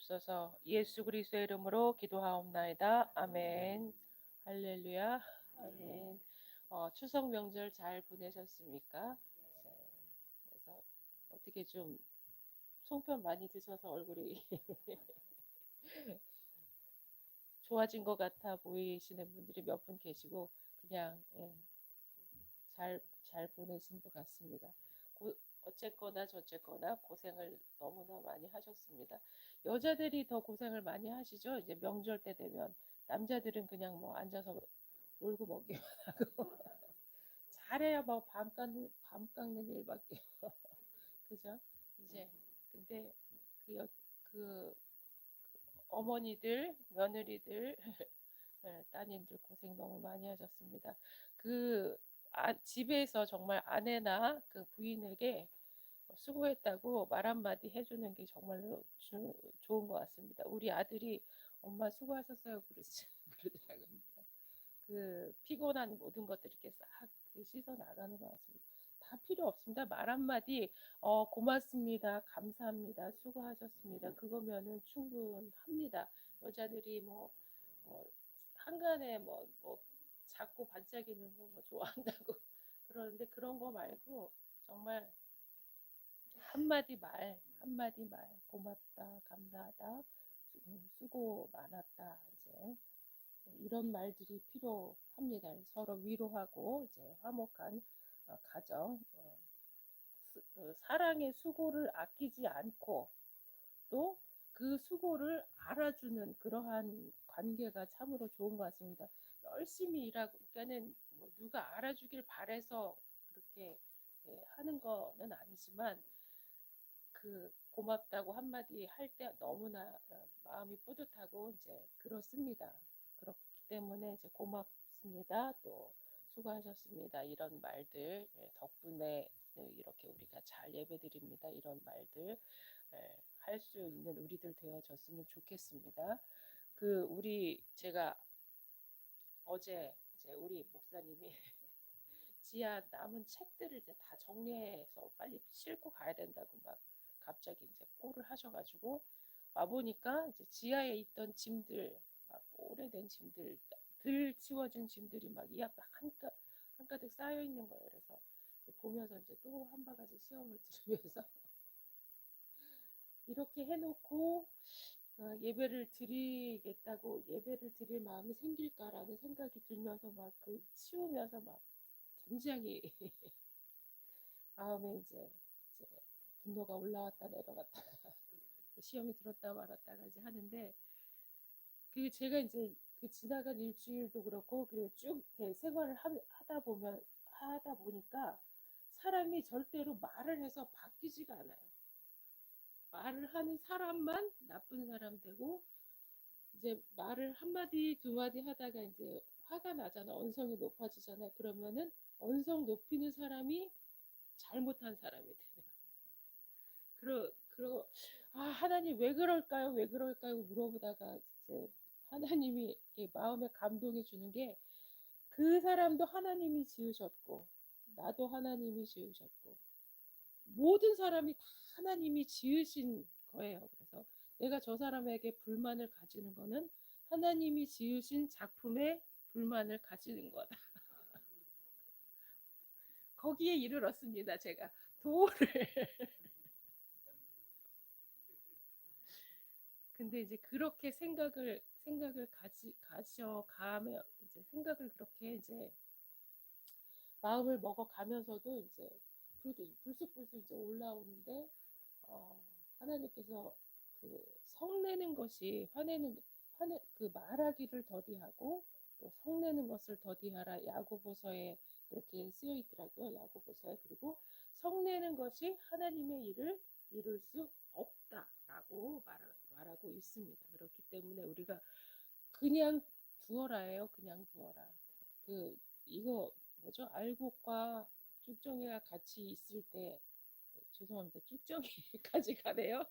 주옵소서. 예수 그리스도의 이름으로 기도하옵나이다. 아멘. 할렐루야. 아멘. 추석 명절 잘 보내셨습니까? 네. 그래서 어떻게 좀 송편 많이 드셔서 얼굴이 좋아진 것 같아 보이시는 분들이 몇 분 계시고 그냥 잘 보내신 것 같습니다. 어쨌거나 저쨌거나 고생을 너무나 많이 하셨습니다. 여자들이 더 고생을 많이 하시죠. 이제 명절 때 되면 남자들은 그냥 뭐 앉아서 놀고 먹기만 하고 잘해야 뭐 밤 깎는 일밖에 그죠? 이제 근데 그, 그 어머니들 며느리들 따님들 고생 너무 많이 하셨습니다. 집에서 정말 아내나 그 부인에게 수고했다고 말 한마디 해주는 게 정말로 좋은 것 같습니다. 우리 아들이 엄마 수고하셨어요 그러더라고요. 그 피곤한 모든 것들이 이렇게 싹 씻어 나가는 것 같습니다. 다 필요 없습니다. 말 한마디 고맙습니다. 감사합니다. 수고하셨습니다. 그거면은 충분합니다. 여자들이 뭐 한간에 자꾸 반짝이는 거 뭐 좋아한다고 그러는데 그런 거 말고 정말 한마디 말, 고맙다, 감사하다, 수고 많았다, 이제 이런 말들이 필요합니다. 서로 위로하고 이제 화목한 가정, 사랑의 수고를 아끼지 않고 또 그 수고를 알아주는 그러한 관계가 참으로 좋은 것 같습니다. 열심히 일하고, 그러니까는 뭐 누가 알아주길 바래서 그렇게 하는 거는 아니지만 그 고맙다고 한마디 할 때 너무나 마음이 뿌듯하고 이제 그렇습니다. 그렇기 때문에 이제 고맙습니다. 또 수고하셨습니다. 이런 말들 덕분에 이렇게 우리가 잘 예배드립니다. 이런 말들 할 수 있는 우리들 되어졌으면 좋겠습니다. 제가 어제 이제 우리 목사님이 지하 남은 책들을 이제 다 정리해서 빨리 싣고 가야 된다고 막 갑자기 이제 콜을 하셔가지고 와 보니까 이제 지하에 있던 짐들, 막 오래된 짐들, 들 치워진 짐들이 막 이 앞에 한가득 쌓여 있는 거예요. 그래서 보면서 이제 또 한 바가지 시험을 들으면서 이렇게 해놓고 예배를 드릴 마음이 생길까라는 생각이 들면서 막 그 치우면서 막 굉장히 마음에 이제 분노가 올라왔다 내려갔다 시험이 들었다 말았다가 이제 하는데 제가 이제 그 지나간 일주일도 그렇고 그리고 쭉 생활을 하다 보니까 사람이 절대로 말을 해서 바뀌지가 않아요. 말을 하는 사람만 나쁜 사람 되고 이제 말을 한마디 두 마디 하다가 이제 화가 나잖아. 언성이 높아지잖아. 그러면은 언성 높이는 사람이 잘못한 사람이 되는 거예요. 하나님 왜 그럴까요? 왜 그럴까요? 물어보다가 이제 하나님이 마음에 감동이 주는 게 그 사람도 하나님이 지으셨고 나도 하나님이 지으셨고 모든 사람이 다 하나님이 지으신 거예요. 그래서 내가 저 사람에게 불만을 가지는 거는 하나님이 지으신 작품에 불만을 가지는 거다. 거기에 이르렀습니다. 제가 도를 근데 이제 그렇게 생각을 가져가며 이제 생각을 그렇게 이제 마음을 먹어가면서도 이제 불쑥불쑥 이제 올라오는데 어, 하나님께서 그 성내는 것이 그 말하기를 더디하고 또 성내는 것을 더디하라 야고보서에 그렇게 쓰여 있더라고요. 야고보서에. 그리고 성내는 것이 하나님의 일을 이룰 수 없다라고 말하고 있습니다. 그렇기 때문에 우리가 그냥 두어라예요. 그냥 두어라. 이거 뭐죠? 알곡과 쭉정이가 같이 있을 때 죄송합니다. 쭉정이까지 가네요.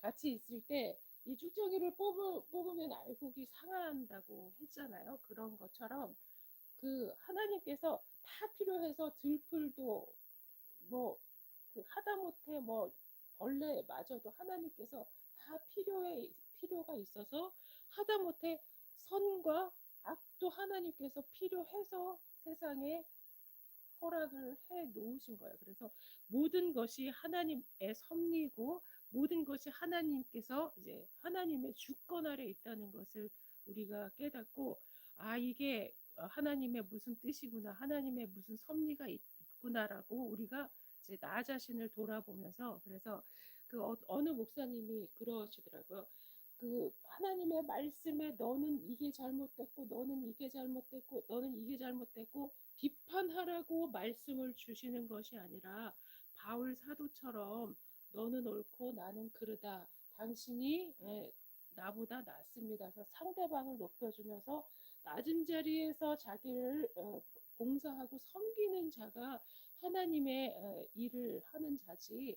같이 있을 때 이 쭉정이를 뽑으면 알곡이 상한다고 했잖아요. 그런 것처럼 하나님께서 다 필요해서 들풀도 뭐 하다못해 뭐 벌레마저도 하나님께서 다 필요가 있어서 하다못해 선과 악도 하나님께서 필요해서 세상에 허락을 해 놓으신 거예요. 그래서 모든 것이 하나님의 섭리고 모든 것이 하나님께서 이제 하나님의 주권 아래 있다는 것을 우리가 깨닫고 아 이게 하나님의 무슨 뜻이구나 하나님의 무슨 섭리가 있구나라고 우리가 이제 나 자신을 돌아보면서 그래서 그 어느 목사님이 그러시더라고요. 그 하나님의 말씀에 너는 이게 잘못됐고 너는 이게 잘못됐고 너는 이게 잘못됐고 비판하라고 말씀을 주시는 것이 아니라 바울 사도처럼 너는 옳고 나는 그르다. 당신이 나보다 낫습니다. 그래서 상대방을 높여주면서 낮은 자리에서 자기를 봉사하고 섬기는 자가 하나님의 일을 하는 자지.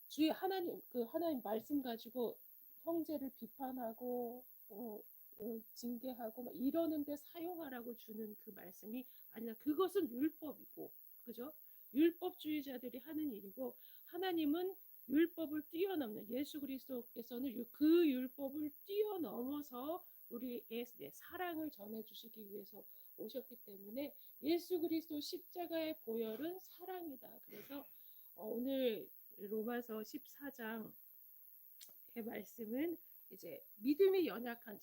주의 하나님 그 하나님 말씀 가지고 형제를 비판하고 징계하고 막 이러는데 사용하라고 주는 그 말씀이 아니라 그것은 율법이고 그죠? 율법주의자들이 하는 일이고 하나님은 율법을 뛰어넘는 예수 그리스도께서는 그 율법을 뛰어넘어서 우리의 사랑을 전해주시기 위해서 오셨기 때문에 예수 그리스도 십자가의 보혈은 사랑이다. 그래서 오늘 로마서 14장의 말씀은 이제 믿음이 연약한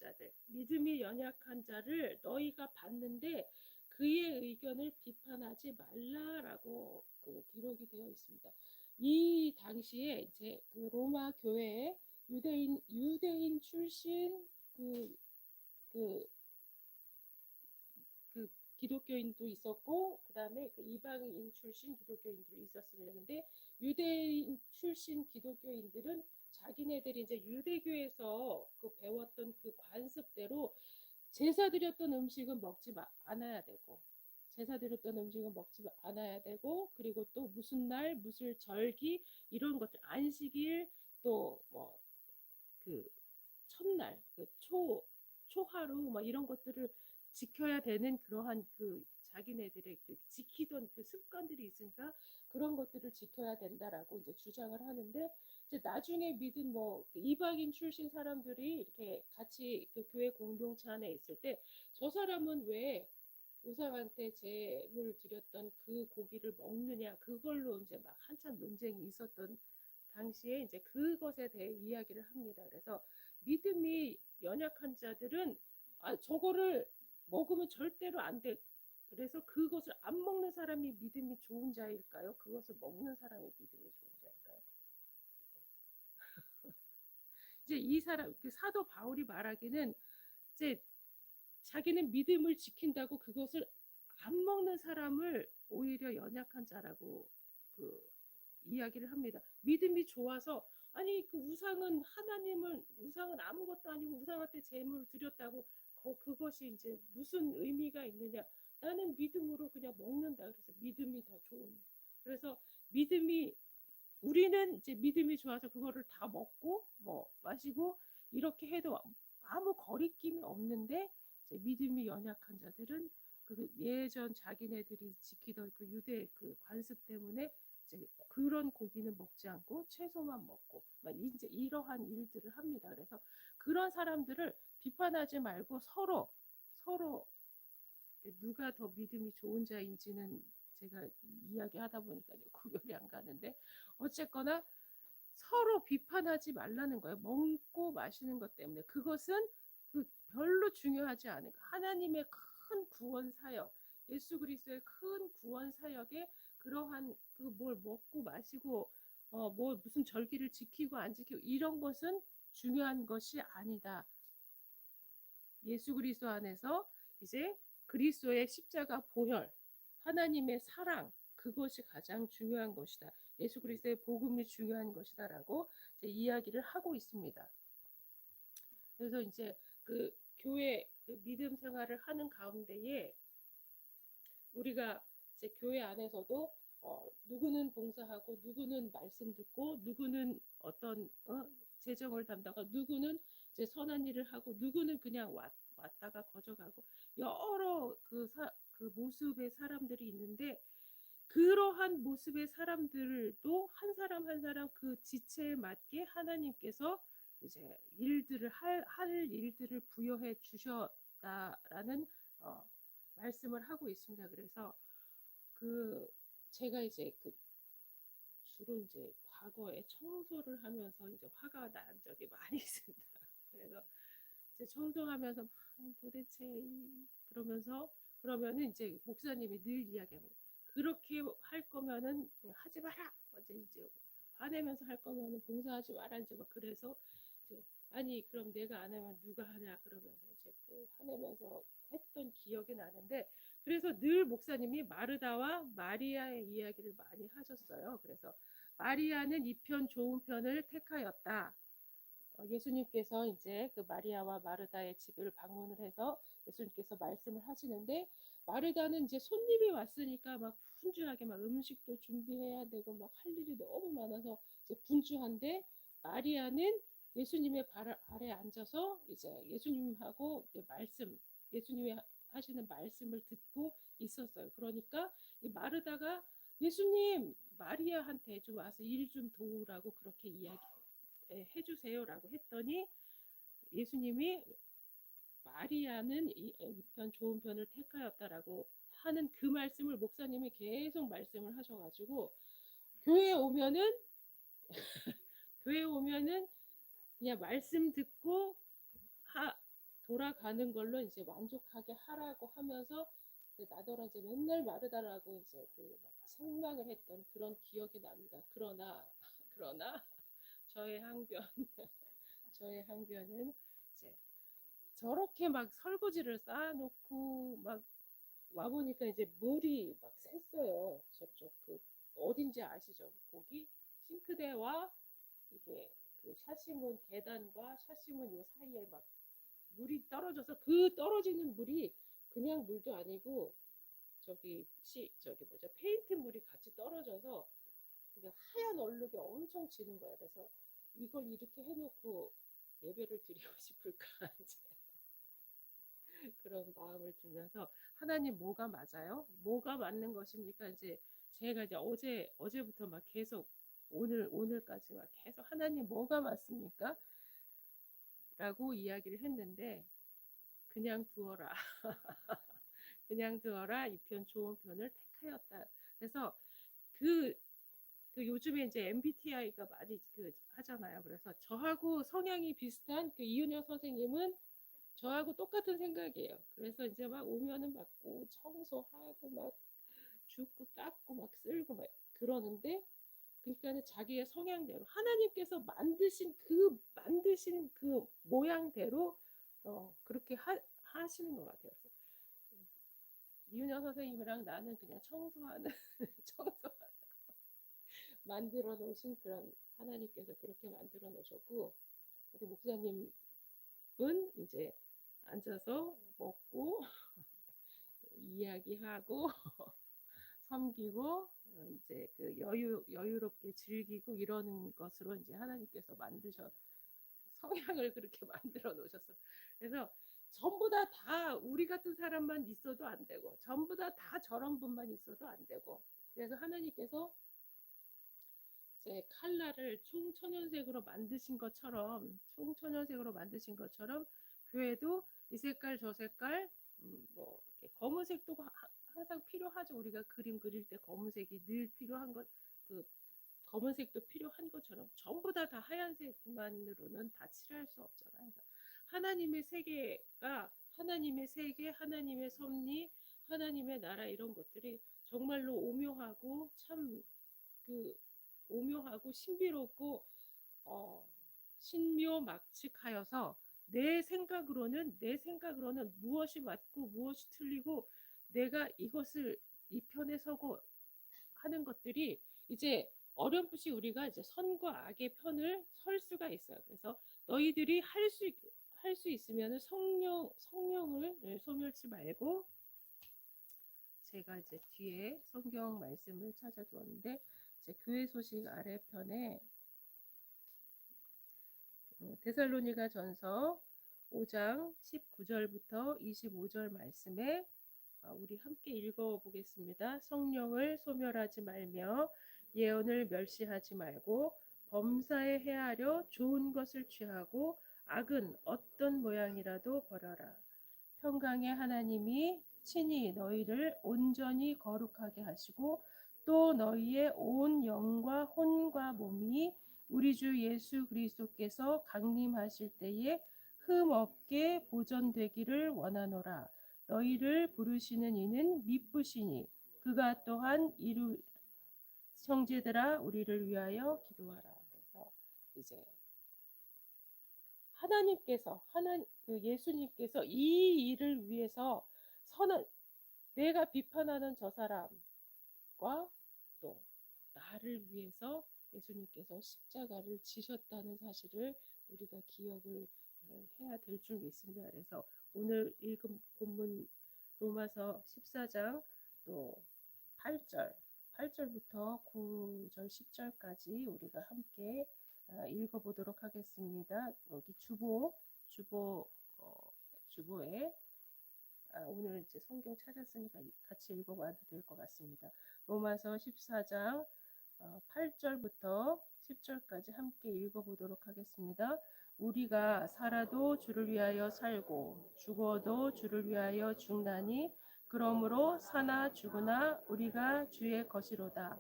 자를 너희가 봤는데 그의 의견을 비판하지 말라라고 그 기록이 되어 있습니다. 이 당시에 이제 그 로마 교회에 유대인 출신 그 그 기독교인도 있었고 그다음에 그 이방인 출신 기독교인들이 있었습니다. 근데 유대인 출신 기독교인들은 자기네들이 이제 유대교에서 그 배웠던 그 관습대로 제사 드렸던 음식은 않아야 되고 제사 드렸던 음식은 먹지 않아야 되고 그리고 또 무슨 날 무슨 절기 이런 것들 안식일 또뭐그 첫날 초하루 뭐 이런 것들을 지켜야 되는 그러한 그 자기네들의 그 지키던 그 습관들이 있으니까 그런 것들을 지켜야 된다라고 이제 주장을 하는데 이제 나중에 믿은 그 이방인 출신 사람들이 이렇게 같이 그 교회 공동체 안에 있을 때 저 사람은 왜 우상한테 제물 드렸던 그 고기를 먹느냐 그걸로 이제 막 한참 논쟁이 있었던 당시에 이제 그것에 대해 이야기를 합니다. 그래서 믿음이 연약한 자들은 저거를 먹으면 절대로 안 돼. 그래서 그것을 안 먹는 사람이 믿음이 좋은 자일까요? 그것을 먹는 사람이 믿음이 좋은 자일까요? 이제 이 사람 그 사도 바울이 말하기는 이제 자기는 믿음을 지킨다고 그것을 안 먹는 사람을 오히려 연약한 자라고 그 이야기를 합니다. 믿음이 좋아서 아니 그 우상은 아무것도 아니고 우상한테 제물을 드렸다고 그것이 이제 무슨 의미가 있느냐? 나는 믿음으로 그냥 먹는다. 그래서 믿음이 더 좋은. 그래서 믿음이 우리는 이제 믿음이 좋아서 그거를 다 먹고 마시고 이렇게 해도 아무 거리낌이 없는데 이제 믿음이 연약한 자들은 그 예전 자기네들이 지키던 그 유대 그 관습 때문에 이제 그런 고기는 먹지 않고 채소만 먹고 막 이제 이러한 일들을 합니다. 그래서 그런 사람들을 비판하지 말고 서로 누가 더 믿음이 좋은 자인지는 제가 이야기하다 보니까 구별이 안 가는데 어쨌거나 서로 비판하지 말라는 거예요. 먹고 마시는 것 때문에 그것은 그 별로 중요하지 않은 하나님의 큰 구원 사역, 예수 그리스도의 큰 구원 사역에 그러한 그 뭘 먹고 마시고 뭐 무슨 절기를 지키고 안 지키고 이런 것은 중요한 것이 아니다. 예수 그리스도 안에서 이제 그리스도의 십자가 보혈, 하나님의 사랑 그것이 가장 중요한 것이다. 예수 그리스도의 복음이 중요한 것이다라고 이제 이야기를 하고 있습니다. 그래서 이제 그 교회 그 믿음 생활을 하는 가운데에 우리가 이제 교회 안에서도 누구는 봉사하고 누구는 말씀 듣고 누구는 어떤 재정을 담당하고 누구는 이제 선한 일을 하고 누구는 그냥 왔다가 거져가고 여러 그 모습의 사람들이 있는데 그러한 모습의 사람들도 한 사람 한 사람 그 지체에 맞게 하나님께서 이제 일들을 할 일들을 부여해 주셨다라는 말씀을 하고 있습니다. 그래서 그 제가 이제 그 주로 이제 과거에 청소를 하면서 이제 화가 난 적이 많이 있습니다. 그래서 이제 청소하면서 도대체 그러면서 그러면은 이제 목사님이 늘 이야기합니다. 그렇게 할 거면은 하지 마라. 이제 화내면서 할 거면은 봉사하지 마라. 이제 막 그래서 이제 아니 그럼 내가 안 하면 누가 하냐 그러면서 이제 또 화내면서 했던 기억이 나는데 그래서 늘 목사님이 마르다와 마리아의 이야기를 많이 하셨어요. 그래서 마리아는 이 편 좋은 편을 택하였다. 예수님께서 이제 그 마리아와 마르다의 집을 방문을 해서 예수님께서 말씀을 하시는데 마르다는 이제 손님이 왔으니까 막 분주하게 막 음식도 준비해야 되고 막 할 일이 너무 많아서 이제 분주한데 마리아는 예수님의 발 아래 앉아서 이제 예수님하고 말씀 예수님이 하시는 말씀을 듣고 있었어요. 그러니까 이 마르다가 예수님 마리아한테 좀 와서 일 좀 도우라고 그렇게 이야기 해주세요라고 했더니 예수님이 마리아는 이 편 좋은 편을 택하였다라고 하는 그 말씀을 목사님이 계속 말씀을 하셔가지고 교회 오면은 교회 오면은 그냥 말씀 듣고 돌아가는 걸로 이제 만족하게 하라고 하면서 나더러 이제 맨날 마르다라고 이제 그막 책망을 했던 그런 기억이 납니다. 그러나 저의 항변 저의 항변은 이제 저렇게 막 설거지를 쌓아놓고 막 와보니까 이제 물이 막 샜어요. 저쪽 그 어딘지 아시죠? 거기 싱크대와 이게 그 샤시문 계단과 샤시문 요 사이에 막 물이 떨어져서 그 떨어지는 물이 그냥 물도 아니고 저기 뭐죠? 페인트 물이 같이 떨어져서 그냥 하얀 얼룩이 엄청 지는 거예요. 그래서 이걸 이렇게 해놓고 예배를 드리고 싶을까 이제 그런 마음을 들면서 하나님 뭐가 맞아요? 뭐가 맞는 것입니까? 이제 제가 이제 어제부터 막 계속 오늘까지 막 계속 하나님 뭐가 맞습니까? 라고 이야기를 했는데 그냥 두어라. 그냥 두어라. 이 편 좋은 편을 택하였다. 그래서 그, 그 요즘에 이제 MBTI가 많이 하잖아요. 그래서 저하고 성향이 비슷한 그 이윤영 선생님은 저하고 똑같은 생각이에요. 그래서 이제 막 오면은 막 청소하고 막 줍고 닦고 막 쓸고 막 그러는데 그러니까는 자기의 성향대로 하나님께서 만드신 그 모양대로 그렇게 하시는 것 같아요. 그래서 이윤영 선생님이랑 나는 그냥 청소하는 청소 만들어 놓으신 그런 하나님께서 그렇게 만들어 놓으셨고 우리 목사님은 이제 앉아서 먹고 이야기하고 섬기고 이제 그 여유롭게 즐기고 이러는 것으로 이제 하나님께서 성향을 그렇게 만들어 놓으셨어. 그래서 전부 다 우리 같은 사람만 있어도 안 되고 전부 다 저런 분만 있어도 안 되고 그래서 하나님께서 이제 칼라를 총천연색으로 만드신 것처럼 교회도 이 색깔 저 색깔 뭐 검은색도 항상 필요하죠. 우리가 그림 그릴 때 검은색이 늘 필요한 그 검은색도 필요한 것처럼 전부 다 하얀색만으로는 다 칠할 수 없잖아요. 하나님의 세계가 하나님의 세계, 하나님의 섭리, 하나님의 나라 이런 것들이 정말로 오묘하고 참 그 오묘하고 신비롭고 어, 신묘막측하여서 내 생각으로는 무엇이 맞고 무엇이 틀리고 내가 이것을 이 편에 서고 하는 것들이 이제 어렴풋이 우리가 이제 선과 악의 편을 설 수가 있어요. 그래서 너희들이 할 수 있으면 성령을 소멸치 말고 제가 이제 뒤에 성경 말씀을 찾아두었는데 이제 교회 소식 아래편에 데살로니가 전서 5장 19절부터 25절 말씀에 우리 함께 읽어보겠습니다. 성령을 소멸하지 말며 예언을 멸시하지 말고 범사에 헤아려 좋은 것을 취하고 악은 어떤 모양이라도 버려라. 평강의 하나님이 친히 너희를 온전히 거룩하게 하시고 또 너희의 온 영과 혼과 몸이 우리 주 예수 그리스도께서 강림하실 때에 흠 없게 보존되기를 원하노라. 너희를 부르시는 이는 미쁘시니 그가 또한 이루 형제들아 우리를 위하여 기도하라. 그래서 이제 하나님께서 그 예수님께서 이 일을 위해서 선한 내가 비판하는 저 사람과 또 나를 위해서 예수님께서 십자가를 지셨다는 사실을 우리가 기억을 해야 될 줄 믿습니다. 그래서 오늘 읽은 본문 로마서 14장 또 8절, 8절부터 9절, 10절까지 우리가 함께 읽어보도록 하겠습니다. 여기 주보에 오늘 이제 성경 찾았으니까 같이 읽어봐도 될 것 같습니다. 로마서 14장 8절부터 10절까지 함께 읽어보도록 하겠습니다. 우리가 살아도 주를 위하여 살고 죽어도 주를 위하여 죽나니 그러므로 사나 죽으나 우리가 주의 것이로다.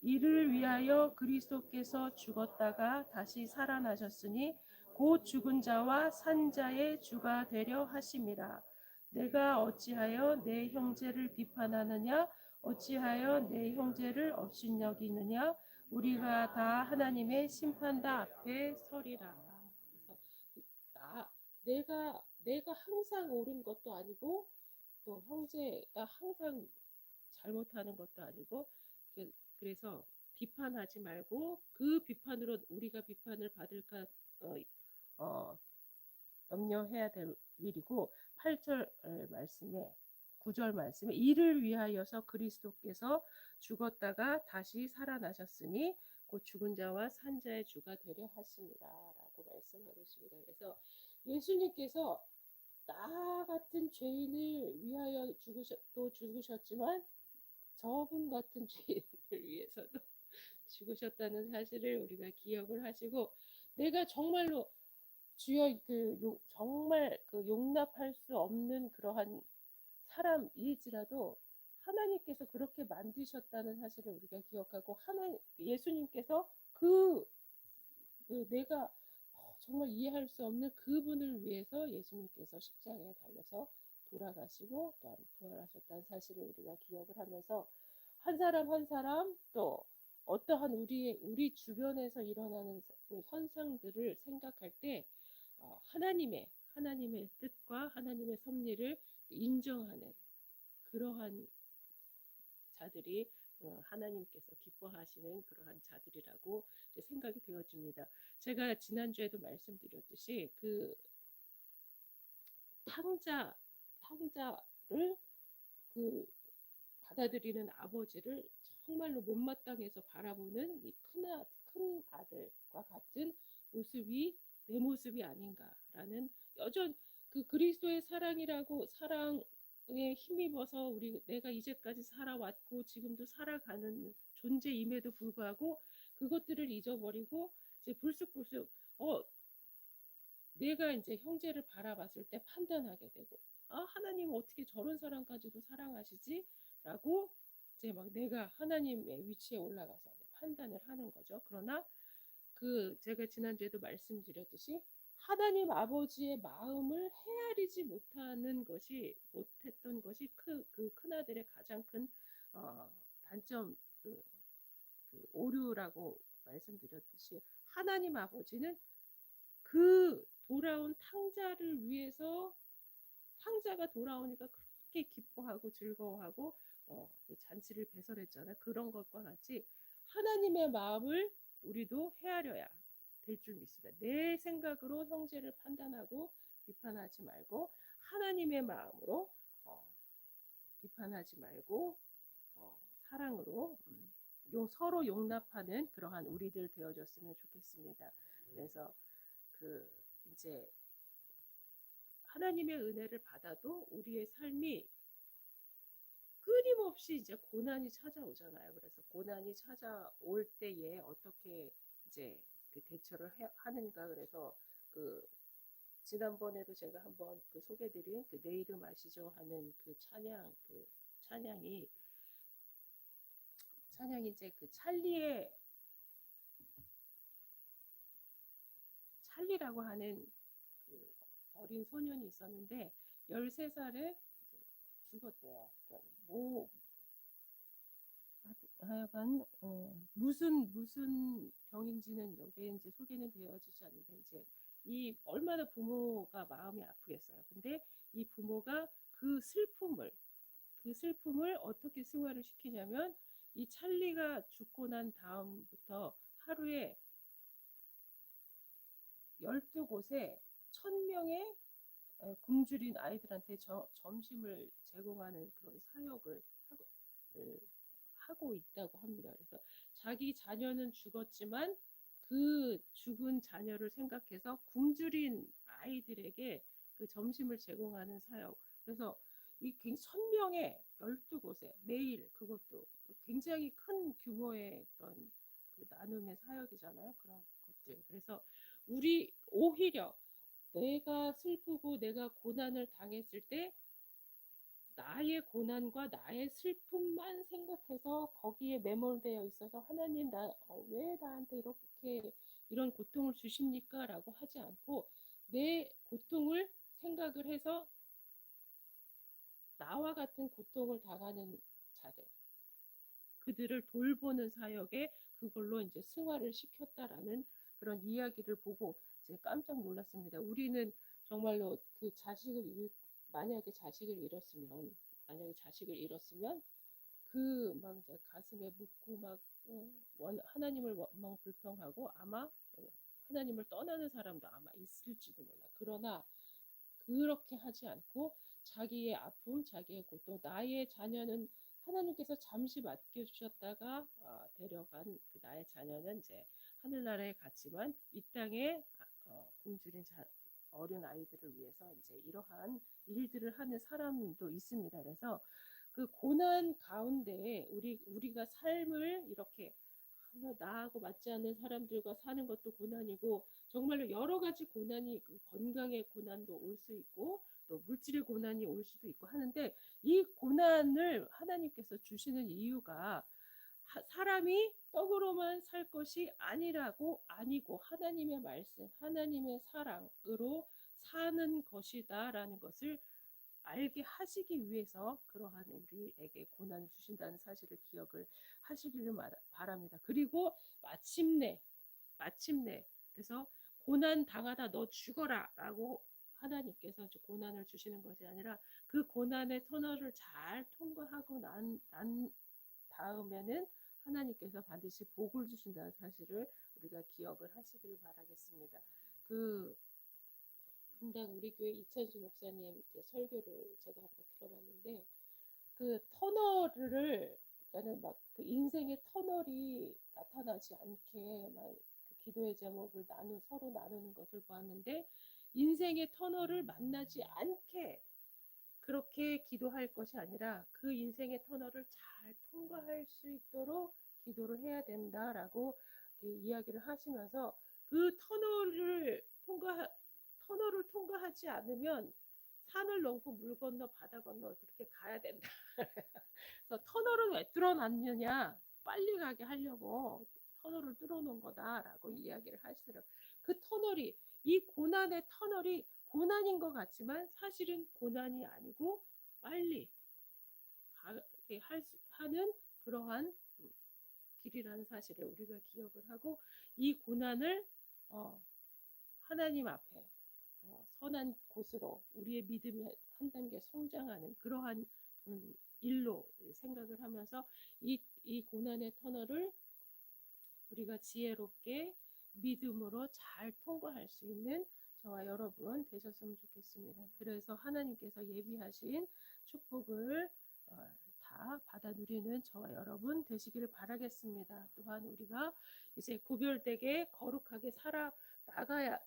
이를 위하여 그리스도께서 죽었다가 다시 살아나셨으니 곧 죽은 자와 산 자의 주가 되려 하심이라. 내가 어찌하여 내 형제를 비판하느냐? 어찌하여 내 형제를 업신여기느냐? 우리가 다 하나님의 심판다 앞에 서리라. 그래서 내가 항상 옳은 것도 아니고 또 형제가 항상 잘못하는 것도 아니고 그래서 비판하지 말고 그 비판으로 우리가 비판을 받을까 염려해야 될 일이고 8절 말씀에 9절 말씀에 이를 위하여서 그리스도께서 죽었다가 다시 살아나셨으니 곧 죽은 자와 산 자의 주가 되려 하심이라 라고 말씀하고 있습니다. 그래서 예수님께서 나 같은 죄인을 위하여 죽으셨지만 저분 같은 죄인을 위해서도 죽으셨다는 사실을 우리가 기억을 하시고 내가 정말로 주여 정말 용납할 수 없는 그러한 사람일지라도 하나님께서 그렇게 만드셨다는 사실을 우리가 기억하고 예수님께서 내가 정말 이해할 수 없는 그분을 위해서 예수님께서 십자가에 달려서 돌아가시고 또한 부활하셨다는 사실을 우리가 기억을 하면서 한 사람 한 사람 또 어떠한 우리 주변에서 일어나는 현상들을 생각할 때 하나님의 뜻과 하나님의 섭리를 인정하는 그러한 자들이 하나님께서 기뻐하시는 그러한 자들이라고 생각이 되어집니다. 제가 지난주에도 말씀드렸듯이 그 탕자를 그 받아들이는 아버지를 정말로 못마땅해서 바라보는 이 큰 아들과 같은 모습이 내 모습이 아닌가라는 여전 그 그리스도의 사랑에 힘입어서 내가 이제까지 살아왔고 지금도 살아가는 존재임에도 불구하고 그것들을 잊어버리고 이제 불쑥불쑥 내가 이제 형제를 바라봤을 때 판단하게 되고 하나님 어떻게 저런 사람까지도 사랑하시지? 라고 이제 막 내가 하나님의 위치에 올라가서 판단을 하는 거죠. 그러나 제가 지난주에도 말씀드렸듯이 하나님 아버지의 마음을 헤아리지 못했던 것이 그 큰아들의 가장 큰 단점 오류라고 말씀드렸듯이 하나님 아버지는 그 돌아온 탕자를 위해서 탕자가 돌아오니까 그렇게 기뻐하고 즐거워하고 잔치를 배설했잖아요. 그런 것과 같이 하나님의 마음을 우리도 헤아려야 될 줄 믿습니다. 내 생각으로 형제를 판단하고 비판하지 말고 하나님의 마음으로 비판하지 말고 사랑으로 서로 용납하는 그러한 우리들 되어줬으면 좋겠습니다. 그래서 이제 하나님의 은혜를 받아도 우리의 삶이 끊임없이 이제 고난이 찾아오잖아요. 그래서 고난이 찾아올 때에 어떻게 이제 그 대처를 하는가. 그래서 그 지난번에도 제가 한번 그 소개드린 그 내 이름 아시죠 하는 그 찬양이 이제 그 찰리라고 하는 그 어린 소년이 있었는데 13살에 죽었대요. 그러니까 하여간 무슨 병인지는 여기에 이제 소개는 되어지지 않는데 이제 이 얼마나 부모가 마음이 아프겠어요. 근데 이 부모가 그 슬픔을 어떻게 승화를 시키냐면 이 찰리가 죽고 난 다음부터 하루에 12곳에 1000명의 굶주린 아이들한테 점심을 제공하는 그런 사역을 하고 있다고 합니다. 그래서 자기 자녀는 죽었지만 그 죽은 자녀를 생각해서 굶주린 아이들에게 그 점심을 제공하는 사역. 그래서 이 1000명의 12곳에 매일 그것도 굉장히 큰 규모의 그런 그 나눔의 사역이잖아요. 그런 것들. 그래서 우리 오히려 내가 슬프고 내가 고난을 당했을 때 나의 고난과 나의 슬픔만 생각해서 거기에 매몰되어 있어서 하나님 왜 나한테 이렇게 이런 고통을 주십니까? 라고 하지 않고 내 고통을 생각을 해서 나와 같은 고통을 당하는 자들 그들을 돌보는 사역에 그걸로 이제 승화를 시켰다라는 그런 이야기를 보고 제가 깜짝 놀랐습니다. 우리는 정말로 그 만약에 자식을 잃었으면 그 막 이제 가슴에 묻고 막 하나님을 원망 불평하고 아마 하나님을 떠나는 사람도 아마 있을지도 몰라. 그러나 그렇게 하지 않고 자기의 아픔, 자기의 고통, 나의 자녀는 하나님께서 잠시 맡겨주셨다가 데려간 그 나의 자녀는 이제 하늘나라에 갔지만 이 땅에 굶주린 어린 아이들을 위해서 이제 이러한 일들을 하는 사람도 있습니다. 그래서 그 고난 가운데 우리가 삶을 이렇게 나하고 맞지 않는 사람들과 사는 것도 고난이고 정말로 여러 가지 고난이 건강의 고난도 올 수 있고 또 물질의 고난이 올 수도 있고 하는데 이 고난을 하나님께서 주시는 이유가 사람이 떡으로만 살 것이 아니고 하나님의 말씀, 하나님의 사랑으로 사는 것이다라는 것을 알게 하시기 위해서 그러한 우리에게 고난을 주신다는 사실을 기억을 하시기를 바랍니다. 그리고 마침내 그래서 고난 당하다 너 죽어라라고 하나님께서 고난을 주시는 것이 아니라 그 고난의 터널을 잘 통과하고 난 다음에는 하나님께서 반드시 복을 주신다는 사실을 우리가 기억을 하시기를 바라겠습니다. 그 분당 우리 교회 이찬수 목사님 이제 설교를 제가 한번 들어봤는데 그 터널을 그러니까는 막 그 인생의 터널이 나타나지 않게 막그 기도의 제목을 서로 나누는 것을 보았는데 인생의 터널을 만나지 않게 그렇게 기도할 것이 아니라 그 인생의 터널을 잘 통과할 수 있도록 기도를 해야 된다라고 이야기를 하시면서 그 터널을 통과하지 않으면 산을 넘고 물 건너 바다 건너 그렇게 가야 된다. 그래서 터널은 왜 뚫어놨느냐? 빨리 가게 하려고 터널을 뚫어놓은 거다라고 이야기를 하시더라고요. 이 고난의 터널이 고난인 것 같지만 사실은 고난이 아니고 빨리 가게 하는 그러한 길이라는 사실을 우리가 기억을 하고 이 고난을 하나님 앞에 선한 곳으로 우리의 믿음이 한 단계 성장하는 그러한 일로 생각을 하면서 이 고난의 터널을 우리가 지혜롭게 믿음으로 잘 통과할 수 있는 저와 여러분 되셨으면 좋겠습니다. 그래서 하나님께서 예비하신 축복을 다 받아 누리는 저와 여러분 되시기를 바라겠습니다. 또한 우리가 이제 구별되게 거룩하게 살아 나가야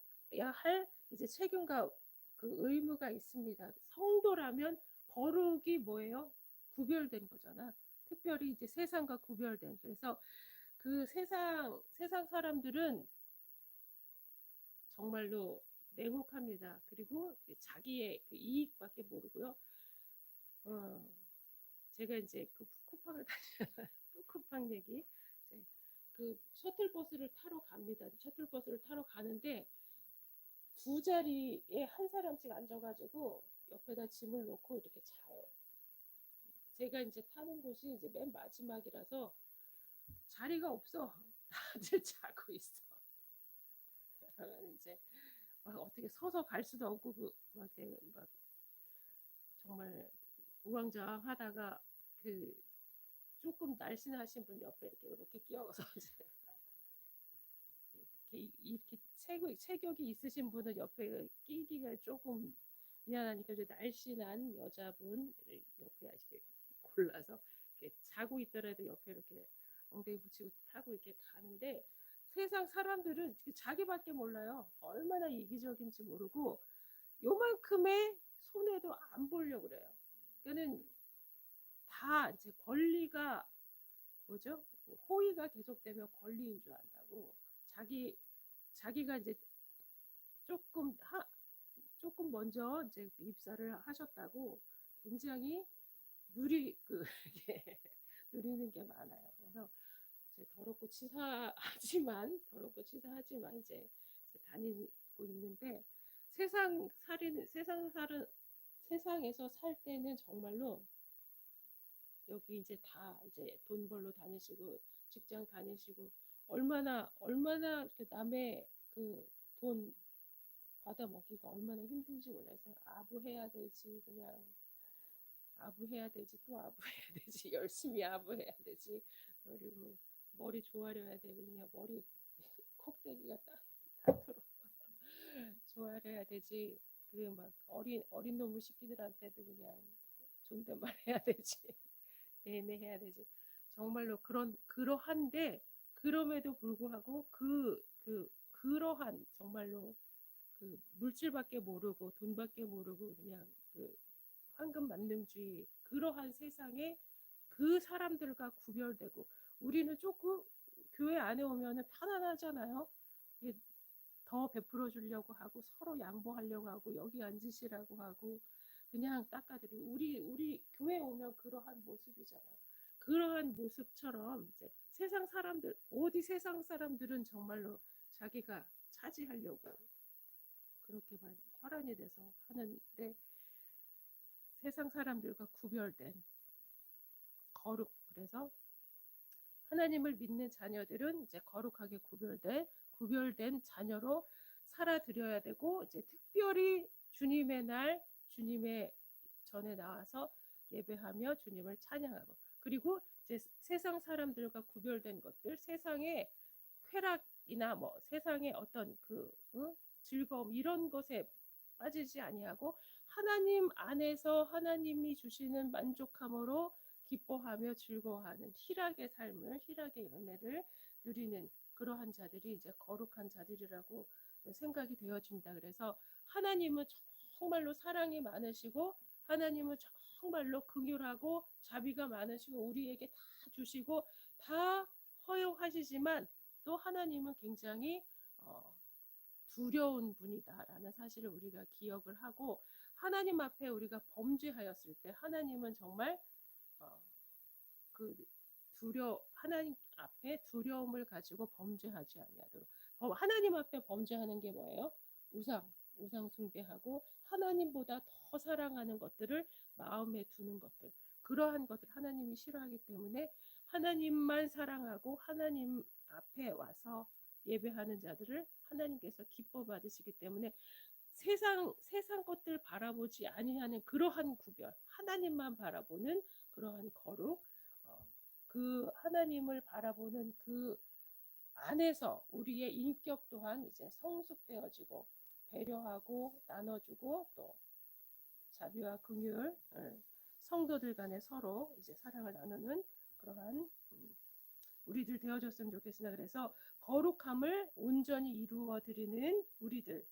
할 이제 책임과 그 의무가 있습니다. 성도라면 거룩이 뭐예요? 구별된 거잖아. 특별히 이제 세상과 구별된. 그래서 그 세상 사람들은 정말로 냉혹합니다. 그리고 자기의 그 이익밖에 모르고요. 어, 제가 이제 그 쿠팡을 다니잖아요. 또 쿠팡 얘기. 이제 그 셔틀버스를 타러 갑니다. 셔틀버스를 타러 가는데 두 자리에 한 사람씩 앉아가지고 옆에다 짐을 놓고 이렇게 자요. 제가 이제 타는 곳이 이제 맨 마지막이라서 자리가 없어. 다들 자고 있어. 그러면 이제 막 어떻게 서서 갈 수도 없고 막 정말 우왕좌왕하다가 그 조금 날씬하신 분 옆에 이렇게 끼어서 이제 이렇게 체격이 있으신 분은 옆에 끼기가 조금 미안하니까 이제 날씬한 여자분 옆에 이렇게 골라서 이렇게 자고 있더라도 옆에 이렇게 엉덩이 붙이고 타고 이렇게 가는데 세상 사람들은 자기밖에 몰라요. 얼마나 이기적인지 모르고 요만큼의 손해도 안 보려고 그래요. 그러니까는 다 이제 권리가 뭐죠? 호의가 계속되면 권리인 줄 안다고 자기가 이제 조금 조금 먼저 이제 입사를 하셨다고 굉장히 이게 누리는 게 많아요. 그래서 이제 더럽고 치사하지만 이제 다니고 있는데 세상에서 살 때는 정말로 여기 이제 다 이제 돈 벌러 다니시고 직장 다니시고 얼마나 남의 그 돈 받아 먹기가 얼마나 힘든지 몰라요. 아부해야 되지 그냥 아부해야 되지 또 아부해야 되지 열심히 아부해야 되지 그리고 머리 조아려야 되고 그냥 머리 콕대기가 닿도록 조아려야 되지 그 막 어린 놈의 새끼들한테도 그냥 존댓말 해야 되지 내내 해야 되지 정말로 그러한데 그럼에도 불구하고 그러한 정말로 그 물질밖에 모르고 돈밖에 모르고 그냥 그 황금 만능주의 그러한 세상에 그 사람들과 구별되고 우리는 조금 교회 안에 오면은 편안하잖아요. 더 베풀어 주려고 하고 서로 양보하려고 하고 여기 앉으시라고 하고 그냥 닦아드리고 우리 교회 오면 그러한 모습이잖아요. 그러한 모습처럼 이제 세상 사람들은 정말로 자기가 차지하려고 그렇게만 혈안이 돼서 하는데 세상 사람들과 구별된 거룩 그래서 하나님을 믿는 자녀들은 이제 거룩하게 구별된 자녀로 살아드려야 되고 이제 특별히 주님의 날 주님의 전에 나와서 예배하며 주님을 찬양하고 그리고 이제 세상 사람들과 구별된 것들 세상의 쾌락이나 뭐 세상의 어떤 즐거움 이런 것에 빠지지 아니하고 하나님 안에서 하나님이 주시는 만족함으로 기뻐하며 즐거워하는 희락의 열매를 누리는 그러한 자들이 이제 거룩한 자들이라고 생각이 되어집니다. 그래서 하나님은 정말로 사랑이 많으시고 하나님은 정말로 긍휼하고 자비가 많으시고 우리에게 다 주시고 다 허용하시지만 또 하나님은 굉장히 두려운 분이다라는 사실을 우리가 기억을 하고 하나님 앞에 우리가 범죄하였을 때 하나님은 정말 어, 그 하나님 앞에 두려움을 가지고 범죄하지 아니하도록 하나님 앞에 범죄하는 게 뭐예요? 우상 숭배하고 하나님보다 더 사랑하는 것들을 마음에 두는 것들 그러한 것들 하나님이 싫어하기 때문에 하나님만 사랑하고 하나님 앞에 와서 예배하는 자들을 하나님께서 기뻐 받으시기 때문에 세상 것들 바라보지 아니하는 그러한 구별 하나님만 바라보는 그러한 거룩 그 하나님을 바라보는 그 안에서 우리의 인격 또한 이제 성숙되어지고 배려하고 나눠주고 또 자비와 긍휼 성도들 간에 서로 이제 사랑을 나누는 그러한 우리들 되어줬으면 좋겠습니다. 그래서 거룩함을 온전히 이루어 드리는 우리들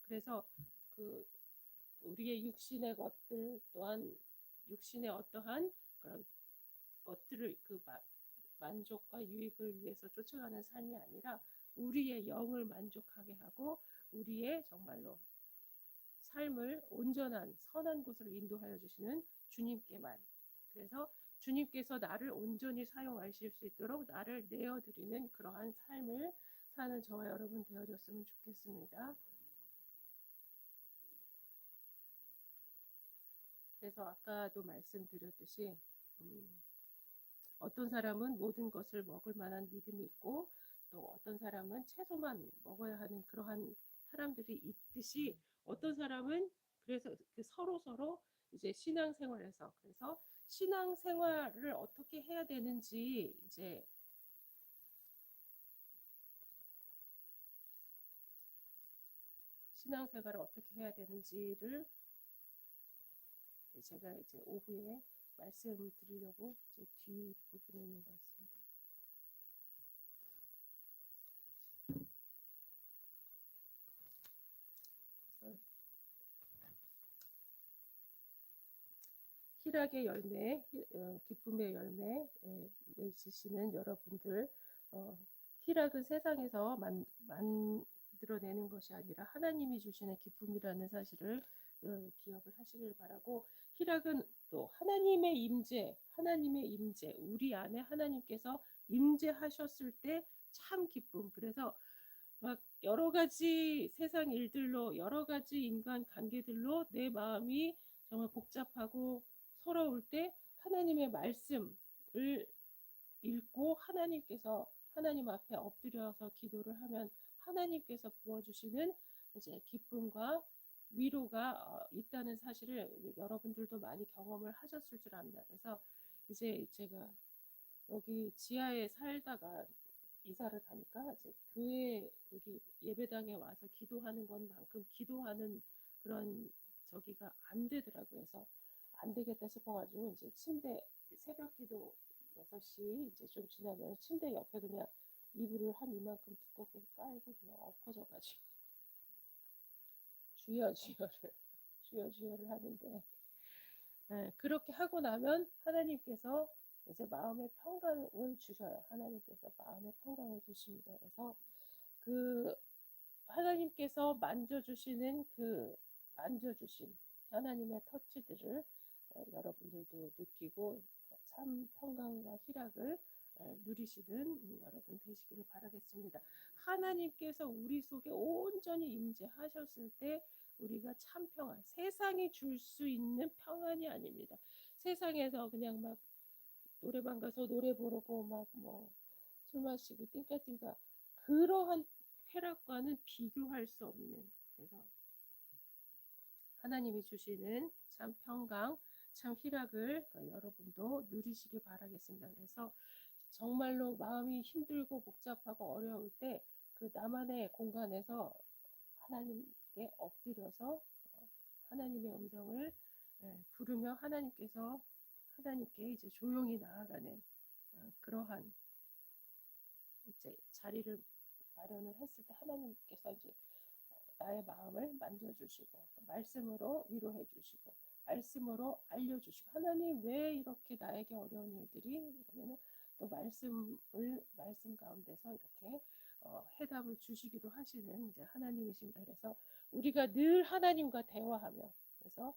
그래서 그 우리의 육신의 것들 또한 육신의 어떠한 그런 것들을 만족과 유익을 위해서 쫓아가는 삶이 아니라 우리의 영을 만족하게 하고 우리의 정말로 삶을 온전한 선한 곳으로 인도하여 주시는 주님께만, 그래서 주님께서 나를 온전히 사용하실 수 있도록 나를 내어드리는 그러한 삶을 사는 저와 여러분 되어줬으면 좋겠습니다. 그래서 아까도 말씀드렸듯이 어떤 사람은 모든 것을 먹을 만한 믿음이 있고 또 어떤 사람은 채소만 먹어야 하는 그러한 사람들이 있듯이 어떤 사람은 그래서 그 서로 이제 신앙생활에서 그래서 신앙생활을 어떻게 해야 되는지 이제 신앙생활을 어떻게 해야 되는지를 제가 이제 오후에 말씀드리려고 뒷부분에 있는 것 같습니다. 희락의 열매, 기쁨의 열매 맺으시는 여러분들, 희락은 세상에서 만들어내는 것이 아니라 하나님이 주시는 기쁨이라는 사실을 기억을 하시길 바라고, 희락은 또 하나님의 임재, 우리 안에 하나님께서 임재하셨을 때 참 기쁨. 그래서 막 여러 가지 세상 일들로 여러 가지 인간 관계들로 내 마음이 정말 복잡하고 서러울 때 하나님의 말씀을 읽고 하나님 앞에 엎드려서 기도를 하면 하나님께서 부어주시는 이제 기쁨과 위로가 있다는 사실을 여러분들도 많이 경험을 하셨을 줄 압니다. 그래서 이제 제가 여기 지하에 살다가 이사를 가니까 이제 교회 여기 예배당에 와서 기도하는 것만큼 기도하는 그런 저기가 안 되더라고요. 그래서 안 되겠다 싶어가지고 이제 침대 새벽 기도 6시 이제 좀 지나면 침대 옆에 그냥 이불을 한 이만큼 두껍게 깔고 그냥 엎어져가지고 주여 주여를 주여 주여를 하는데 그렇게 하고 나면 하나님께서 이제 마음의 평강을 주셔요. 하나님께서 마음의 평강을 주십니다. 그래서 그 하나님께서 만져주시는 그 만져주심 하나님의 터치들을 여러분들도 느끼고 참 평강과 희락을 누리시는 여러분 되시기를 바라겠습니다. 하나님께서 우리 속에 온전히 임재하셨을 때 우리가 참 평안, 세상이 줄 수 있는 평안이 아닙니다. 세상에서 그냥 막 노래방 가서 노래 부르고 막 뭐 술 마시고 띵까띵까 그러한 쾌락과는 비교할 수 없는, 그래서 하나님이 주시는 참 평강, 참 희락을 여러분도 누리시기 바라겠습니다. 그래서 정말로 마음이 힘들고 복잡하고 어려울 때 그 나만의 공간에서 하나님께 엎드려서 하나님의 음성을 부르며 하나님께 이제 조용히 나아가는 그러한 이제 자리를 마련을 했을 때 하나님께서 이제 나의 마음을 만져주시고 말씀으로 위로해 주시고 말씀으로 알려주시고, 하나님 왜 이렇게 나에게 어려운 일들이 그러면은 또 말씀 가운데서 이렇게 해답을 주시기도 하시는 이제 하나님이십니다. 그래서 우리가 늘 하나님과 대화하며, 그래서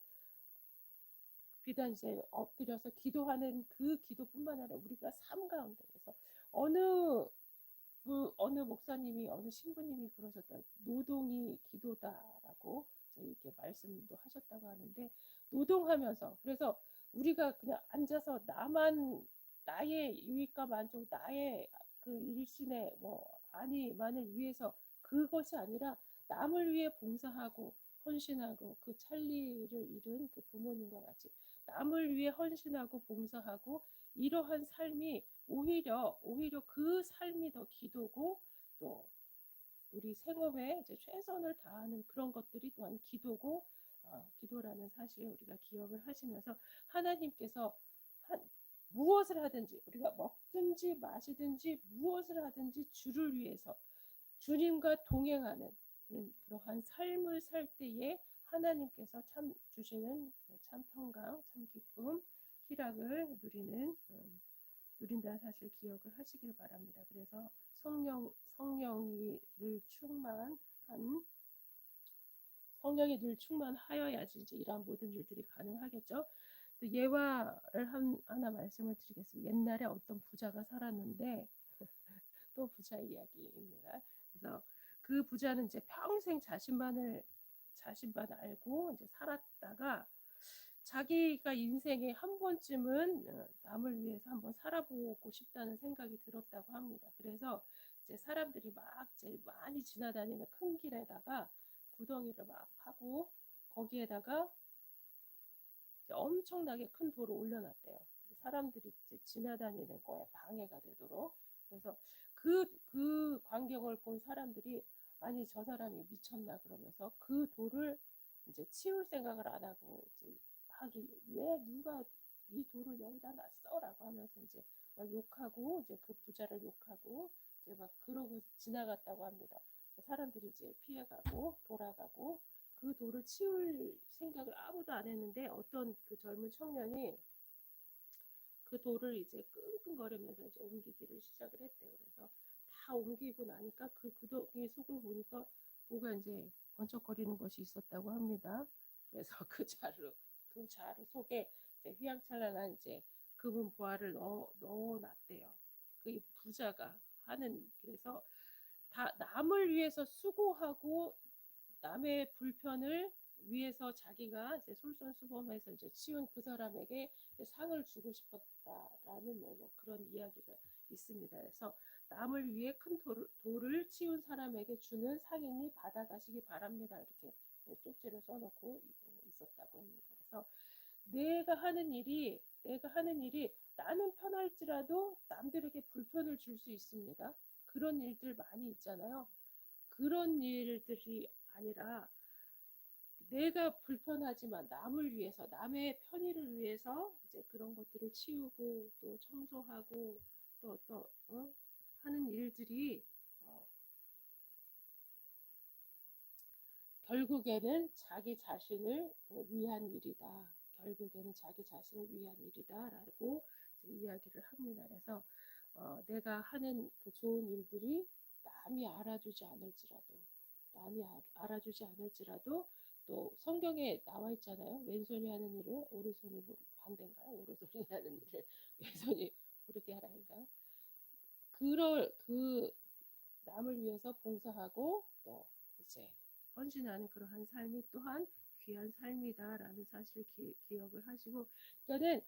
비단 이제 엎드려서 기도하는 그 기도뿐만 아니라 우리가 삶 가운데서 어느 목사님이 어느 신부님이 그러셨다. 노동이 기도다라고 이제 이렇게 말씀도 하셨다고 하는데, 노동하면서 그래서 우리가 그냥 앉아서 나의 유익과 만족, 나의 그 일신의 뭐 아니만을 위해서 그것이 아니라 남을 위해 봉사하고 헌신하고 그 찰리를 잃은 그 부모님과 같이 남을 위해 헌신하고 봉사하고 이러한 삶이 오히려 그 삶이 더 기도고, 또 우리 생업에 이제 최선을 다하는 그런 것들이 또한 기도고, 기도라는 사실 우리가 기억을 하시면서 하나님께서 무엇을 하든지 우리가 먹든지 마시든지 무엇을 하든지 주를 위해서 주님과 동행하는 그러한 삶을 살 때에 하나님께서 참 주시는 참 평강, 참 기쁨, 희락을 누린다는 사실 기억을 하시길 바랍니다. 그래서 성령이 늘 충만한 성령이 늘 충만하여야지 이제 이러한 모든 일들이 가능하겠죠. 또 예화를 하나 말씀을 드리겠습니다. 옛날에 어떤 부자가 살았는데 또 부자 이야기입니다. 그래서 그 부자는 이제 평생 자신만 알고 이제 살았다가 자기가 인생에 한 번쯤은 남을 위해서 한번 살아보고 싶다는 생각이 들었다고 합니다. 그래서 이제 사람들이 막 이제 많이 지나다니는 큰 길에다가 구덩이를 막 파고 거기에다가 이제 엄청나게 큰 돌을 올려놨대요. 사람들이 이제 지나다니는 거에 방해가 되도록. 그래서 그 광경을 본 사람들이 아니 저 사람이 미쳤나 그러면서 그 돌을 이제 치울 생각을 안 하고 이제 하기 왜 누가 이 돌을 여기다 놨어라고 하면서 이제 막 욕하고 이제 그 부자를 욕하고 이제 막 그러고 지나갔다고 합니다. 사람들이 이제 피해가고 돌아가고 그 돌을 치울 생각을 아무도 안 했는데 어떤 그 젊은 청년이 그 돌을 이제 끙끙거리면서 이제 옮기기를 시작을 했대요. 그래서 다 옮기고 나니까 그 구덩이 속을 보니까 뭐가 이제 번쩍거리는 것이 있었다고 합니다. 그래서 그 자루 속에 이제 휘황찬란한 이제 금은 보화를 넣어놨대요. 그 부자가 하는 그래서 다 남을 위해서 수고하고 남의 불편을 위해서 자기가 이제 솔선수범해서 이제 치운 그 사람에게 상을 주고 싶었다라는 뭐 그런 이야기가 있습니다. 그래서 남을 위해 큰 돌을 치운 사람에게 주는 상인이 받아가시기 바랍니다. 이렇게 쪽지를 써놓고 있었다고 합니다. 그래서 내가 하는 일이 나는 편할지라도 남들에게 불편을 줄 수 있습니다. 그런 일들 많이 있잖아요. 그런 일들이 아니라 내가 불편하지만 남을 위해서, 남의 편의를 위해서 이제 그런 것들을 치우고 또 청소하고 또 하는 일들이 어, 결국에는 자기 자신을 위한 일이다. 결국에는 자기 자신을 위한 일이다라고 이야기를 합니다. 그래서 내가 하는 그 좋은 일들이 남이 알아주지 않을지라도 알아주지 않을지라도 또 성경에 나와 있잖아요. 왼손이 하는 일을 오른손이 반대인가요? 오른손이 하는 일을 왼손이 모르게 하라인가요? 그 남을 위해서 봉사하고 또 이제 헌신하는 그러한 삶이 또한 귀한 삶이다라는 사실을 기억을 하시고 그러니까는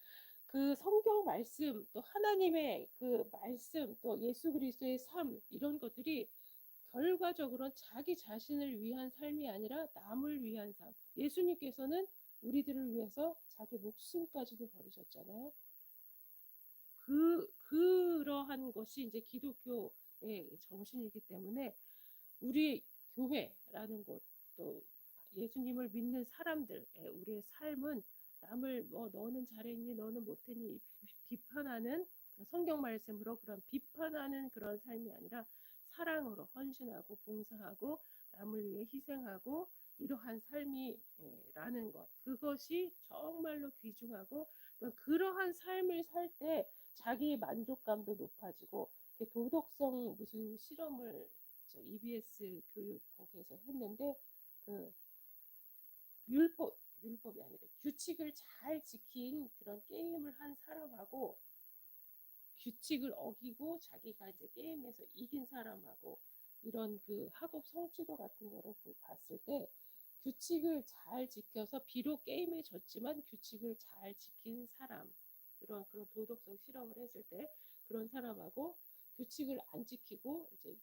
그 성경 말씀 또 하나님의 그 말씀 또 예수 그리스도의 삶 이런 것들이 결과적으로는 자기 자신을 위한 삶이 아니라 남을 위한 삶. 예수님께서는 우리들을 위해서 자기 목숨까지도 버리셨잖아요. 그러한 것이 이제 기독교의 정신이기 때문에 우리 교회라는 곳, 또 예수님을 믿는 사람들, 우리의 삶은 남을 뭐 너는 잘했니, 너는 못했니 비판하는 성경 말씀으로 그런 비판하는 그런 삶이 아니라 사랑으로 헌신하고 봉사하고 남을 위해 희생하고 이러한 삶이라는 것, 그것이 정말로 귀중하고 그러한 삶을 살 때 자기 만족감도 높아지고 도덕성 무슨 실험을 EBS 교육 거기에서 했는데 그 율법이 아니라 규칙을 잘 지킨 그런 게임을 한 사람하고 규칙을 어기고 자기가 이제 게임에서 이긴 사람하고 이런 그 학업 성취도 같은 거를 봤을 때 규칙을 잘 지켜서 비록 게임에 졌지만 규칙을 잘 지킨 사람 이런 그런 도덕성 실험을 했을 때 그런 사람하고 규칙을 안 지키고 이제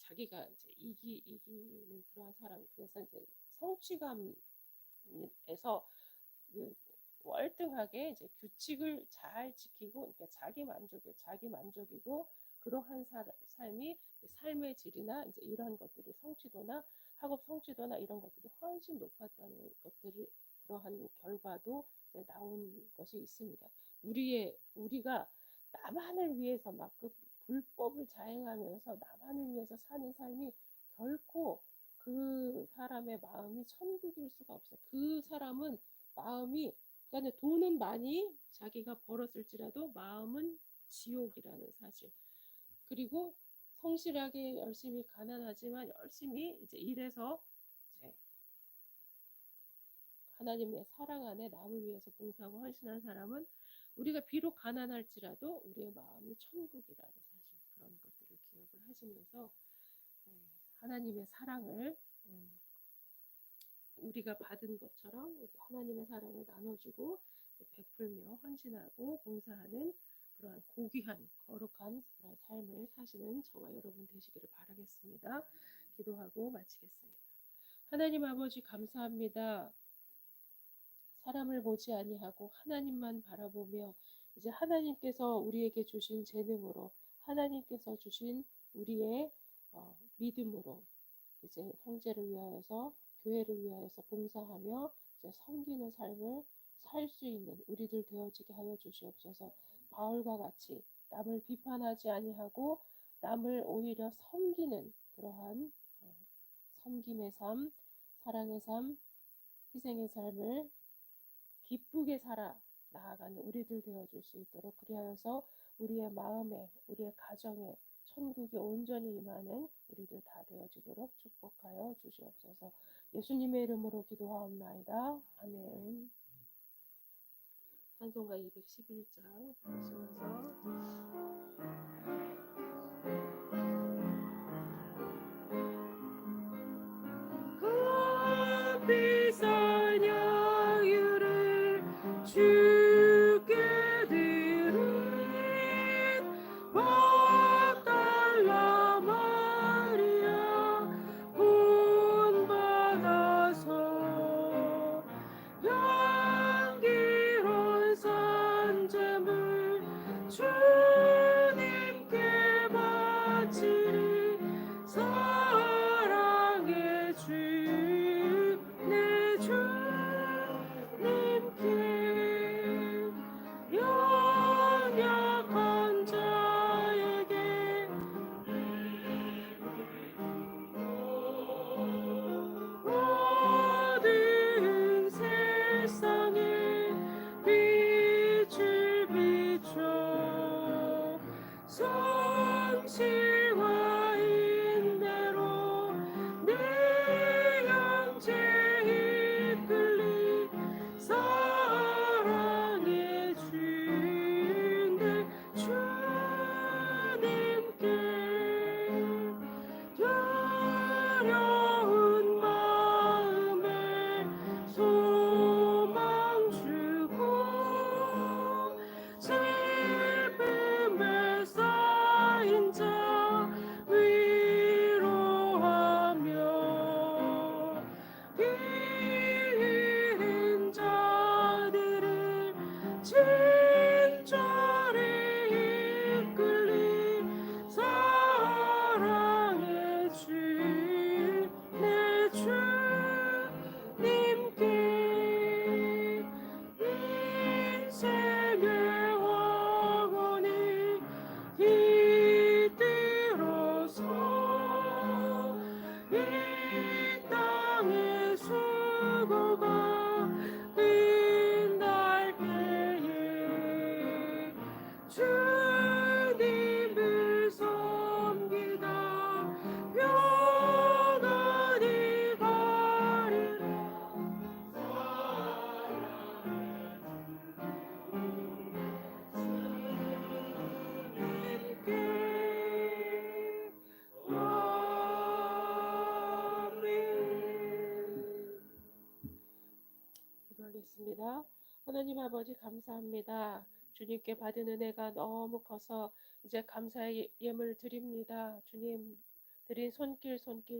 자기가 이제 이기는 그러한 사람 그래서 이제 성취감에서 그 월등하게 이제 규칙을 잘 지키고 그러니까 자기 만족이고 그러한 삶이 삶의 질이나 이제 이런 것들이 성취도나 학업 성취도나 이런 것들이 훨씬 높았다는 것들이 그러한 결과도 나온 것이 있습니다. 우리가 나만을 위해서 막 그 불법을 자행하면서 나만을 위해서 사는 삶이 결코 그 사람의 마음이 천국일 수가 없어. 그 사람은 마음이 그러니까 돈은 많이 자기가 벌었을지라도 마음은 지옥이라는 사실. 그리고 성실하게 열심히 가난하지만 열심히 이제 일해서 이제 하나님의 사랑 안에 남을 위해서 봉사하고 헌신한 사람은 우리가 비록 가난할지라도 우리의 마음이 천국이라는 사실, 그런 것들을 기억을 하시면서 하나님의 사랑을 우리가 받은 것처럼 하나님의 사랑을 나눠주고 베풀며 헌신하고 봉사하는 그러한 고귀한 거룩한 그런 삶을 사시는 저와 여러분 되시기를 바라겠습니다. 기도하고 마치겠습니다. 하나님 아버지 감사합니다. 사람을 보지 아니하고 하나님만 바라보며 이제 하나님께서 우리에게 주신 재능으로, 하나님께서 주신 우리의 믿음으로 이제 형제를 위하여서, 교회를 위하여서 봉사하며 이제 섬기는 삶을 살 수 있는 우리들 되어지게 하여 주시옵소서. 바울과 같이 남을 비판하지 아니하고 남을 오히려 섬기는 그러한 섬김의 삶, 사랑의 삶, 희생의 삶을 기쁘게 살아 나아가는 우리들 되어줄 수 있도록, 그리하여서 우리의 마음에, 우리의 가정에 천국이 온전히 임하는 우리들 다 되어지도록 축복하여 주시옵소서. 예수님의 이름으로 기도하옵나이다. 아멘. 찬송가 211장 보시면서 비싼 양유를 주께 드린 막달라 마리아 본받아서 향기로운 산재물 주님께 바치리. 사랑의 주 내 주님께 연약한 자에게 어두운 세상에 빛을 비춰 성실과 인내로 내 형제 이끌리. 사랑의 주인데 주님께 두려운 마음에 소망 주고 슬픔에 쌓인 자 위로하며 잃은 자들을 친절히 이끌리. 사랑의 주 내 주님께 인생의 영원히 깃들어서 이 땅의 수고가 끝날 때에 주님을 섬기다 영원히 가리라. 주님께 아멘. 기도하겠습니다. 하나님 아버지 감사합니다. 주님께 받은 은혜가 너무 커서 이제 감사의 예물 드립니다. 주님 드린 손길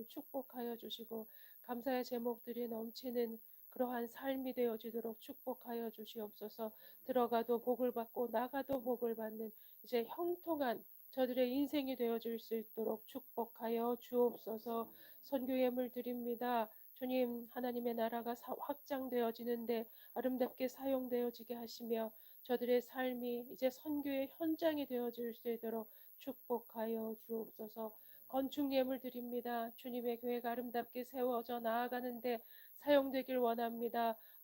축복하여 주시고 감사의 제목들이 넘치는 그러한 삶이 되어지도록 축복하여 주시옵소서. 들어가도 복을 받고 나가도 복을 받는 이제 형통한 저들의 인생이 되어질 수 있도록 축복하여 주옵소서. 선교 예물 드립니다. 주님, 하나님의 나라가 확장되어지는데 아름답게 사용되어지게 하시며 저들의 삶이 이제 선교의 현장이 되어질 수 있도록 축복하여 주옵소서. 건축 예물 드립니다. 주님의 교회가 아름답게 세워져 나아가는데 사용되길 원합니다.